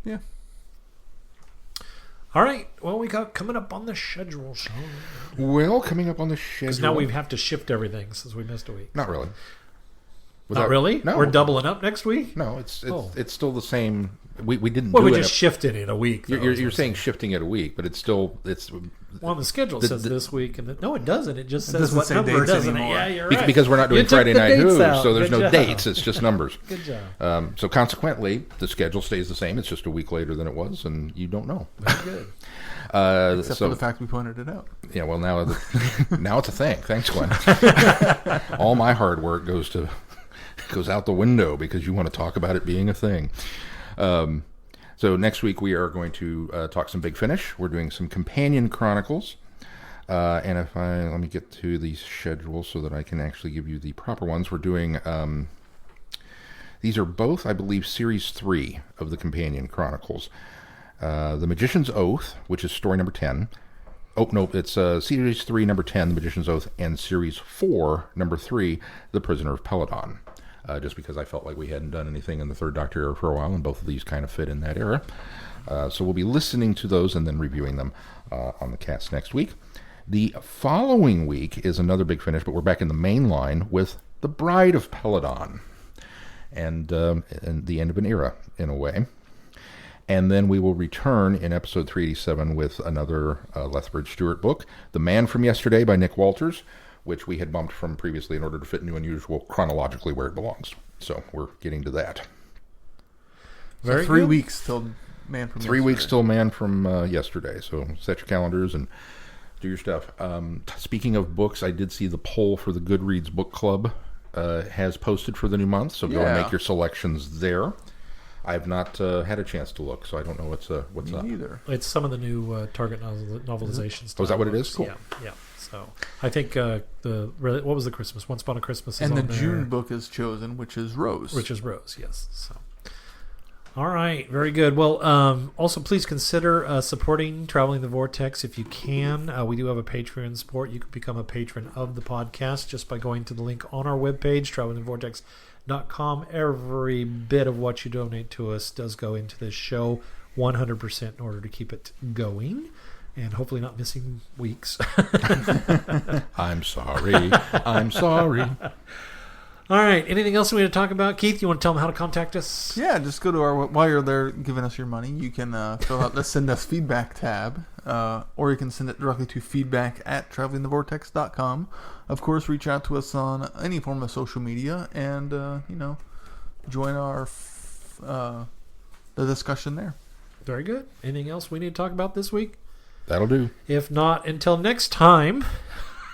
Yeah. All right. Well, we got coming up on the schedule, Shaun. Well, coming up on the schedule. Because now we have to shift everything since we missed a week. Not really. Not really? No. We're doubling up next week? No, it's still the same. We didn't. Well, do we it just shifted it a week. You're saying shifting it a week, but it's well, the schedule says this week, and no, it doesn't. It just says what say number, dates doesn't anymore. it? Yeah, you're right. Because we're not doing Friday Night Who, so there's no job. dates. It's just numbers. Good job. So consequently, the schedule stays the same. It's just a week later than it was, and you don't know. Very good. Except for the fact we pointed it out. Yeah, well, now it's a thing. Thanks, Glenn. All my hard work goes out the window because you want to talk about it being a thing. So next week we are going to talk some Big Finish. We're doing some Companion Chronicles. And let me get to the schedule so that I can actually give you the proper ones. We're doing, these are both, I believe, Series 3 of the Companion Chronicles. The Magician's Oath, which is story number 10. Oh, no, it's Series 3, number 10, The Magician's Oath, and Series 4, number 3, The Prisoner of Peladon. Just because I felt like we hadn't done anything in the Third Doctor era for a while, and both of these kind of fit in that era. So we'll be listening to those and then reviewing them on the cast next week. The following week is another Big Finish, but we're back in the main line with The Bride of Peladon. And the end of an era, in a way. And then we will return in episode 387 with another Lethbridge-Stewart book, The Man from Yesterday by Nick Walters, which we had bumped from previously in order to fit New Unusual chronologically where it belongs. So we're getting to that. So 3 weeks till Man from Yesterday. 3 weeks till Man from Yesterday. So set your calendars and Do your stuff. Speaking of books, I did see the poll for the Goodreads Book Club has posted for the new month, so go and make your selections there. I've not had a chance to look, so I don't know what's up. Either. It's some of the new Target novelizations. Oh, is that what it is? Cool. Yeah. So I think what was the Christmas? Once Upon a Christmas is and on the there. June book is chosen, which is Rose. Yes. So. All right, very good. Well, also please consider supporting Traveling the Vortex if you can. We do have a Patreon support. You can become a patron of the podcast just by going to the link on our webpage, travelingthevortex.com. Every bit of what you donate to us does go into this show, 100% in order to keep it going and hopefully not missing weeks. I'm sorry. I'm sorry. All right. Anything else we need to talk about? Keith, you want to tell them how to contact us? Yeah, just go to while you're there giving us your money, you can fill out the Send Us Feedback tab, or you can send it directly to feedback@travelingthevortex.com. Of course, reach out to us on any form of social media and, join our the discussion there. Very good. Anything else we need to talk about this week? That'll do. If not, until next time,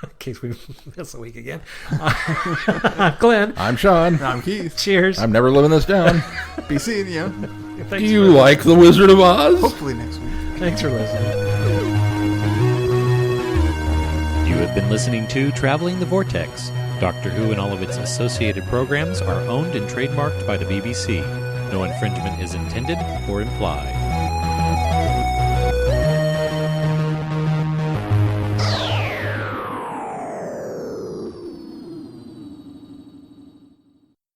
in case we miss a week again, I'm Glenn. I'm Shaun. I'm Keith. Cheers. I'm never living this down. Be seeing you. Do you like The Wizard of Oz? Hopefully next week. Thanks for listening. You have been listening to Traveling the Vortex. Doctor Who and all of its associated programs are owned and trademarked by the BBC. No infringement is intended or implied.